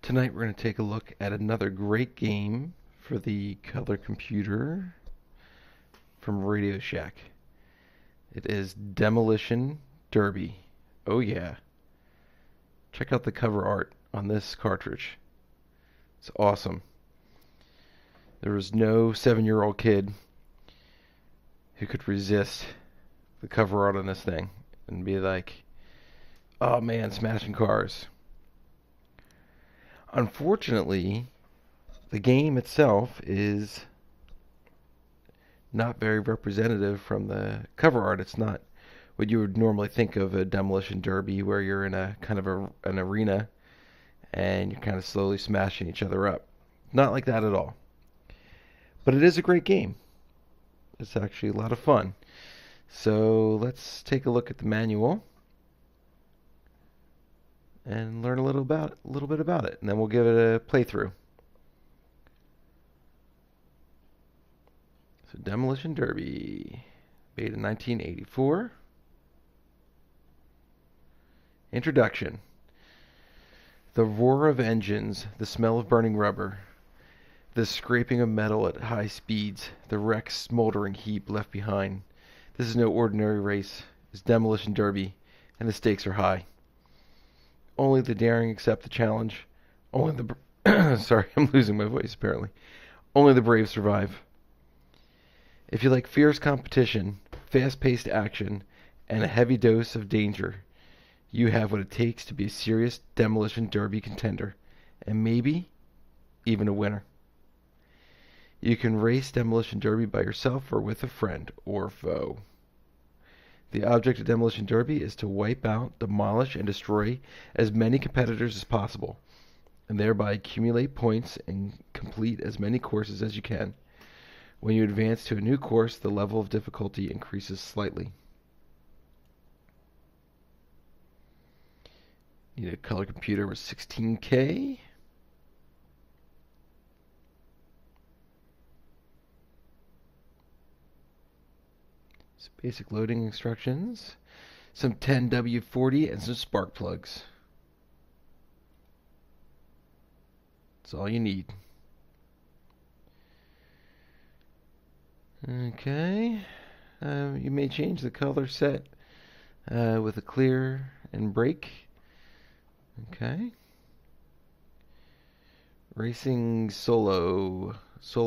Tonight we're going to take a look at another great game for the color computer from Radio Shack. It is Demolition Derby. Oh yeah. Check out the cover art on this cartridge. It's awesome. There was no 7-year-old kid who could resist the cover art on this thing and be like, oh man, smashing cars. Unfortunately, the game itself is not very representative from the cover art. It's not what you would normally think of a Demolition Derby, where you're in a kind of an arena and you're kind of slowly smashing each other up. Not like that at all. But it is a great game. It's actually a lot of fun. So let's take a look at the manual and learn a little bit about it, and then we'll give it a playthrough. So Demolition Derby, made in 1984. Introduction. The roar of engines, the smell of burning rubber, the scraping of metal at high speeds, the wreck's smoldering heap left behind. This is no ordinary race. It's Demolition Derby, and the stakes are high. Only the daring accept the challenge. Only the sorry, I'm losing my voice apparently. Only the brave survive. If you like fierce competition, fast-paced action, and a heavy dose of danger, you have what it takes to be a serious Demolition Derby contender, and maybe even a winner. You can race Demolition Derby by yourself or with a friend or foe. The object of Demolition Derby is to wipe out, demolish, and destroy as many competitors as possible, and thereby accumulate points and complete as many courses as you can. When you advance to a new course, the level of difficulty increases slightly. Need a color computer with 16K. Basic loading instructions, some 10W40 and some spark plugs. That's all you need. Okay, you may change the color set with a clear and break. Okay. Racing solo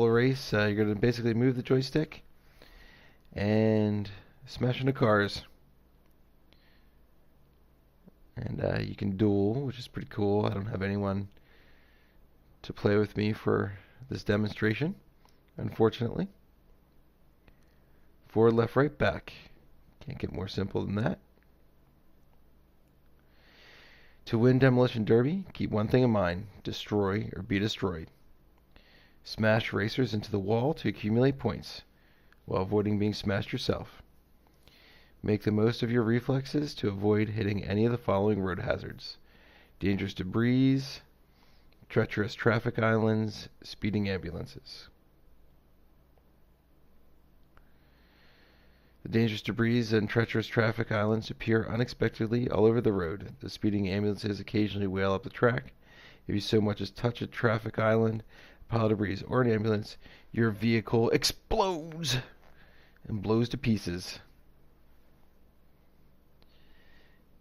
race. You're going to basically move the joystick and smash into cars. And you can duel, which is pretty cool. I don't have anyone to play with me for this demonstration, unfortunately. Forward, left, right, back. Can't get more simple than that. To win Demolition Derby, keep one thing in mind: destroy or be destroyed. Smash racers into the wall to accumulate points, while avoiding being smashed yourself. Make the most of your reflexes to avoid hitting any of the following road hazards: dangerous debris, treacherous traffic islands, speeding ambulances. The dangerous debris and treacherous traffic islands appear unexpectedly all over the road. The speeding ambulances occasionally wail up the track. If you so much as touch a traffic island, a pile of debris, or an ambulance, your vehicle explodes and blows to pieces.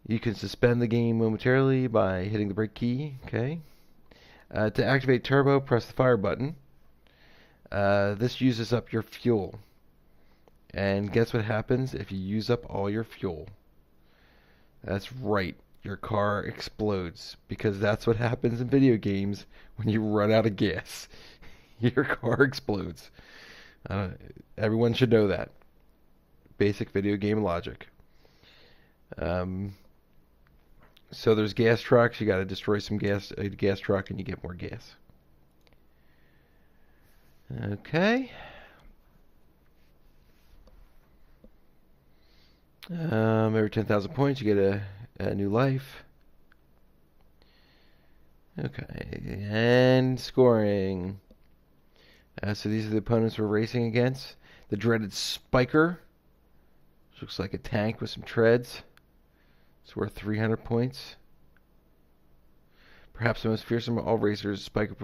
You can suspend the game momentarily by hitting the brake key. Okay. To activate turbo, press the fire button. This uses up your fuel. And guess what happens if you use up all your fuel? That's right, your car explodes, because that's what happens in video games when you run out of gas. Your car explodes. Everyone should know that. Basic video game logic. So there's gas trucks. You got to destroy some gas, a gas truck, and you get more gas. Okay. Every 10,000 points, you get a new life. Okay, and scoring. So these are the opponents we're racing against. The dreaded Spiker, which looks like a tank with some treads. It's worth 300 points. Perhaps the most fearsome of all racers, Spiker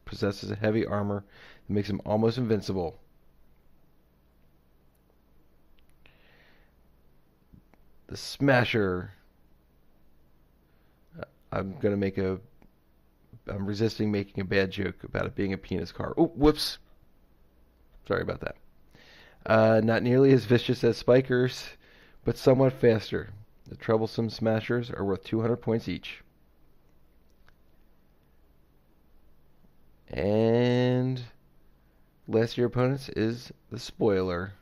possesses a heavy armor that makes him almost invincible. The Smasher. I'm resisting making a bad joke about it being a penis car. Oh, whoops. Sorry about that. Not nearly as vicious as Spikers, but somewhat faster. The troublesome Smashers are worth 200 points each. And last year's opponents is the Spoiler.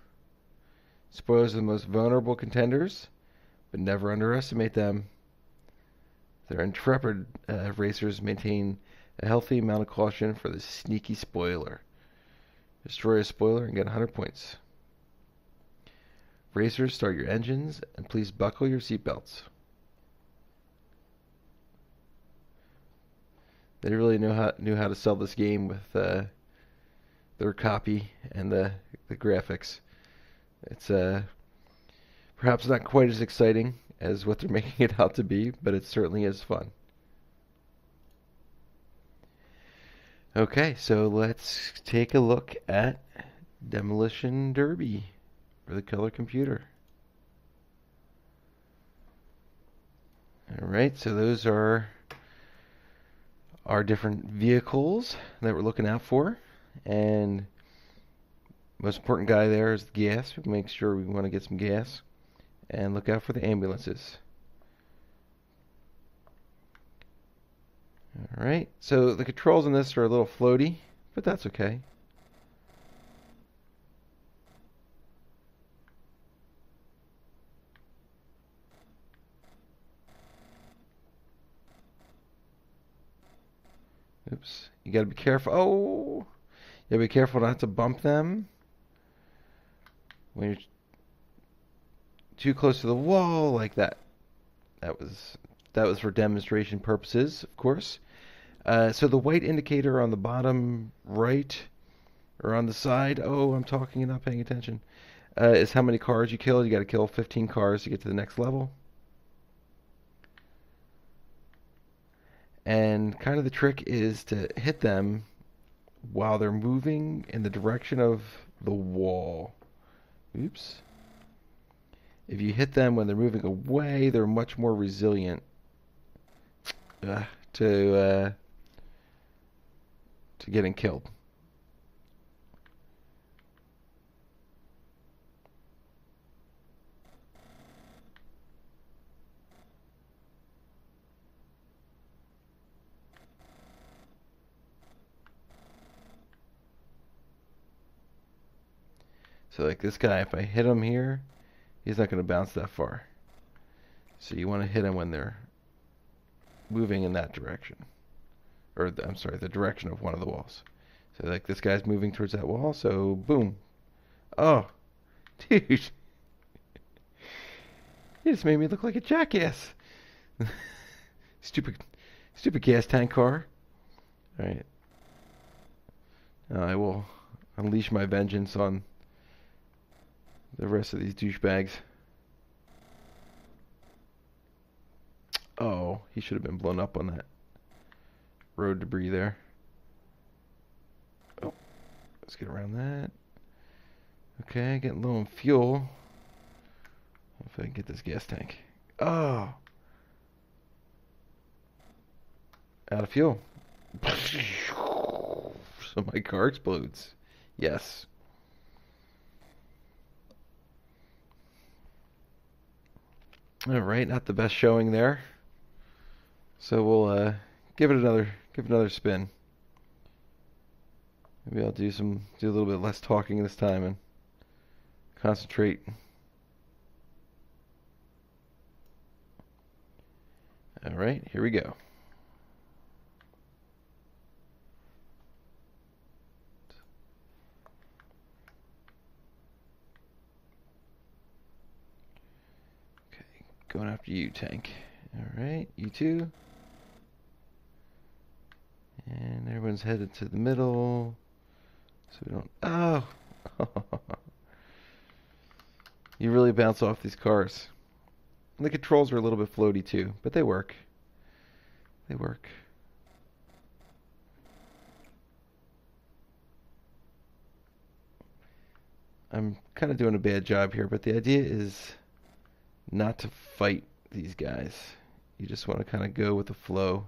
Spoilers are the most vulnerable contenders, but never underestimate them. Their intrepid racers maintain a healthy amount of caution for the sneaky Spoiler. Destroy a Spoiler and get 100 points. Racers, start your engines, and please buckle your seatbelts. They really knew how to sell this game with their copy and the graphics. It's perhaps not quite as exciting as what they're making it out to be, but it certainly is fun. Okay, so let's take a look at Demolition Derby for the color computer. Alright, so those are our different vehicles that we're looking out for. And most important guy there is the gas. Make sure we want to get some gas. And look out for the ambulances. Alright, so the controls on this are a little floaty, but that's okay. Oops, you gotta be careful. Oh! You gotta be careful not to bump them when you're too close to the wall like that. That was for demonstration purposes, of course. So the white indicator on the bottom right, or on the side, oh, I'm talking and not paying attention, is how many cars you killed. You got to kill 15 cars to get to the next level. And kind of the trick is to hit them while they're moving in the direction of the wall. Oops. If you hit them when they're moving away, they're much more resilient to getting killed. So like this guy, if I hit him here, he's not going to bounce that far. So you want to hit him when they're moving in that direction. Or, I'm sorry, the direction of one of the walls. So like this guy's moving towards that wall, so boom. Oh, dude. You just made me look like a jackass. Stupid gas tank car. Alright. I will unleash my vengeance on the rest of these douchebags. Oh, he should have been blown up on that road debris there. Oh, let's get around that. Okay, getting low on fuel. If I can get this gas tank. Oh! Out of fuel. So my car explodes. Yes. Alright, not the best showing there. So we'll give it another spin. Maybe I'll do a little bit less talking this time and concentrate. Alright, here we go. Okay, going after you, tank. Alright, you too. And everyone's headed to the middle. So we don't... Oh! You really bounce off these cars. And the controls are a little bit floaty too, but they work. They work. I'm kind of doing a bad job here, but the idea is not to fight these guys. You just want to kind of go with the flow.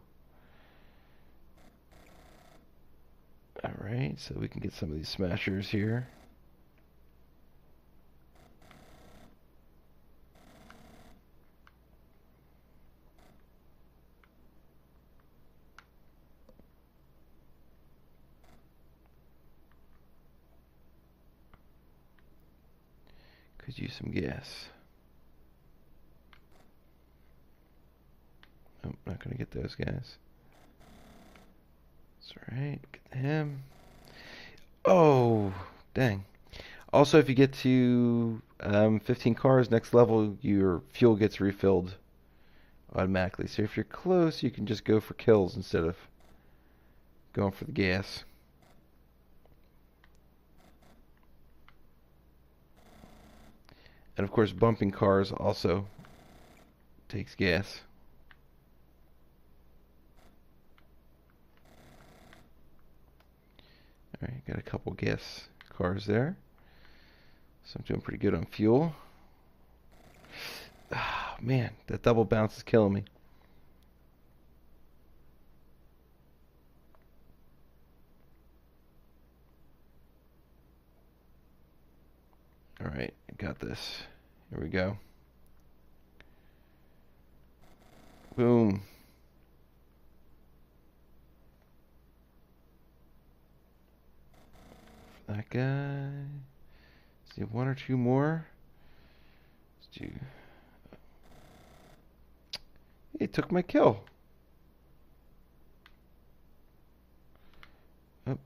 Alright, so we can get some of these smashers here. Could use some gas. Oh, not gonna get those guys. That's alright, get him. Oh, dang. Also, if you get to 15 cars, next level, your fuel gets refilled automatically. So if you're close, you can just go for kills instead of going for the gas. And of course, bumping cars also takes gas. Alright, got a couple gas cars there. So I'm doing pretty good on fuel. Ah, man, that double bounce is killing me. Alright, I got this. Here we go. Boom. That guy. Let's see, one or two more. Let's do. He took my kill. Oh.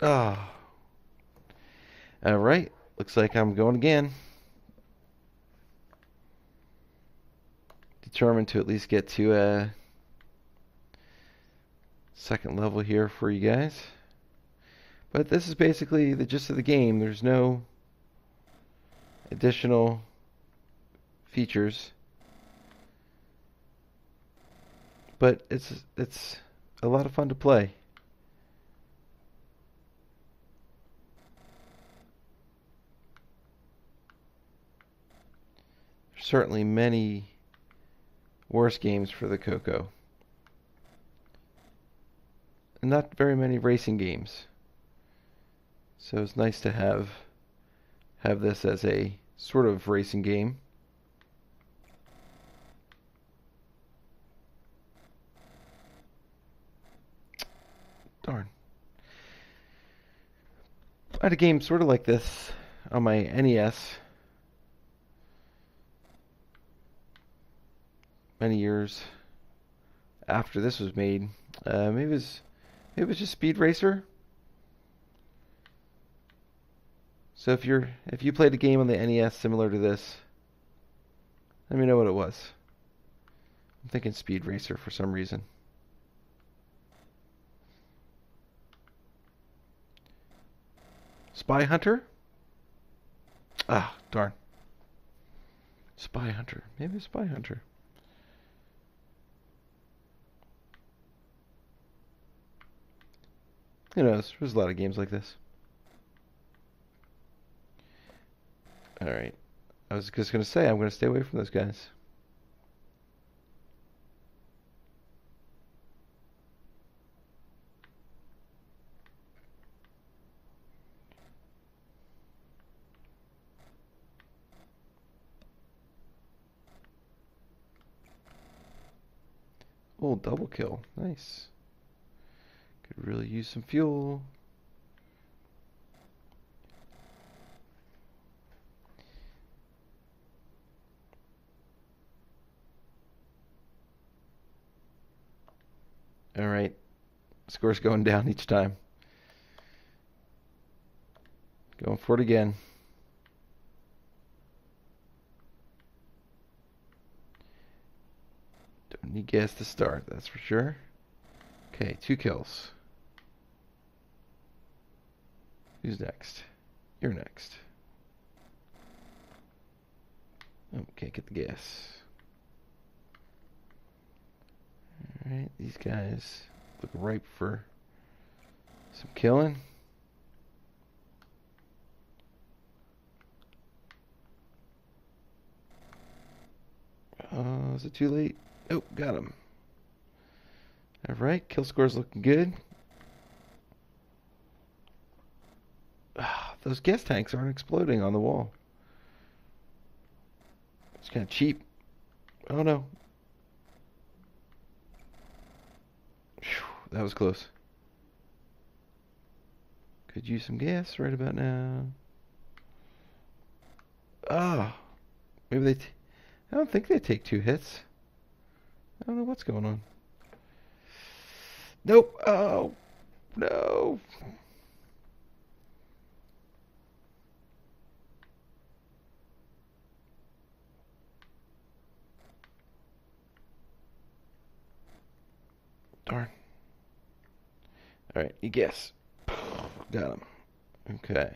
Ah. Alright, looks like I'm going again. Determined to at least get to a second level here for you guys. But this is basically the gist of the game. There's no additional features. But it's a lot of fun to play. There's certainly many worse games for the CoCo. And not very many racing games. So it's nice to have this as a sort of racing game. Darn. I had a game sort of like this on my NES many years after this was made. Maybe it was just Speed Racer. So if you played a game on the NES similar to this, let me know what it was. I'm thinking Speed Racer for some reason. Spy Hunter? Ah, darn. Spy Hunter. Maybe Spy Hunter. Who knows? There's a lot of games like this. Alright. I was just going to say, I'm going to stay away from those guys. Oh, double kill. Nice. Could really use some fuel. Alright. Score's going down each time. Going for it again. Don't need gas to start, that's for sure. Okay, 2 kills. Who's next? You're next. Oh, can't get the gas. Alright, these guys look ripe for some killing. Is it too late? Oh, got him. Alright, kill score's looking good. Those gas tanks aren't exploding on the wall. It's kind of cheap. Oh no. Whew, that was close. Could use some gas right about now. Ah, maybe they... I don't think they take 2 hits. I don't know what's going on. Nope. Oh, no. Darn. Alright, you guess. Got him. Okay.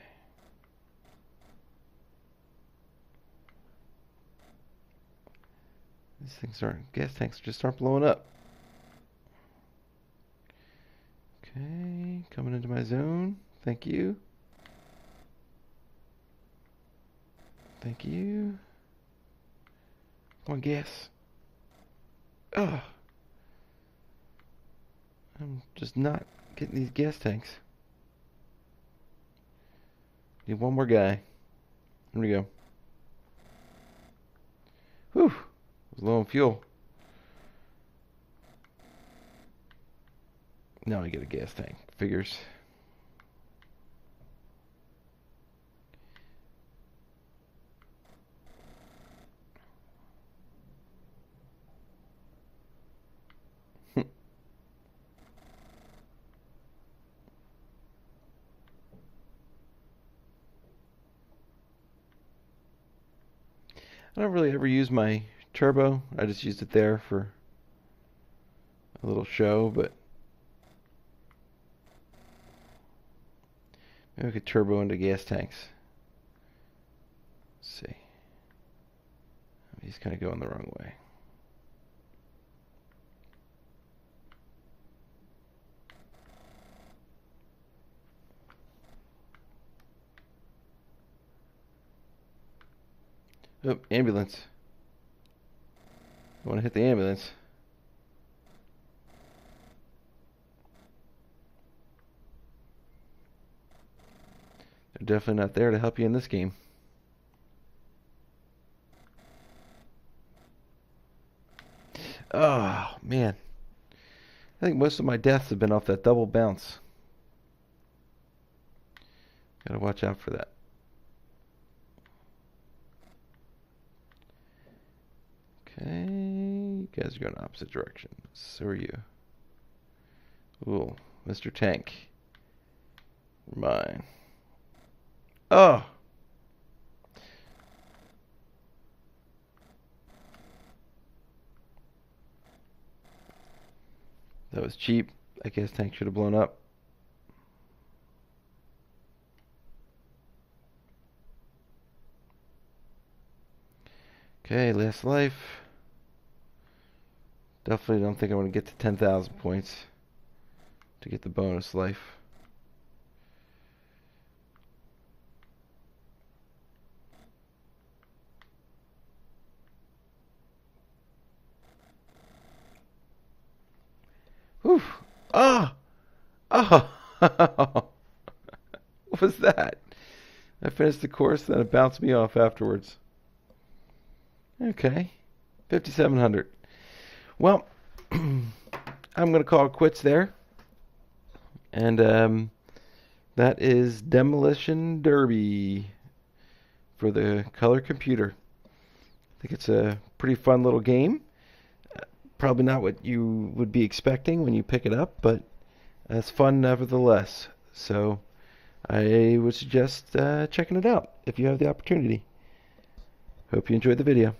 These things aren't... gas tanks just aren't blowing up. Okay, coming into my zone. Thank you. Thank you. Come on, gas. Ugh. I'm just not getting these gas tanks. Need one more guy. Here we go. Whew. Was low on fuel. Now I get a gas tank. Figures. I don't really ever use my turbo. I just used it there for a little show, but maybe we could turbo into gas tanks. Let's see. He's kind of going the wrong way. Oh, ambulance. I want to hit the ambulance. They're definitely not there to help you in this game. Oh, man. I think most of my deaths have been off that double bounce. Gotta watch out for that. Okay, you guys are going opposite directions. So are you. Ooh, Mr. Tank. You're mine. Oh! That was cheap. I guess tank should have blown up. Okay, last life. Definitely don't think I'm going to get to 10,000 points to get the bonus life. Whew. Ah! Oh! What was that? I finished the course, then it bounced me off afterwards. Okay. 5,700. Well, I'm going to call it quits there. And that is Demolition Derby for the color computer. I think it's a pretty fun little game. Probably not what you would be expecting when you pick it up, but it's fun nevertheless. So I would suggest checking it out if you have the opportunity. Hope you enjoyed the video.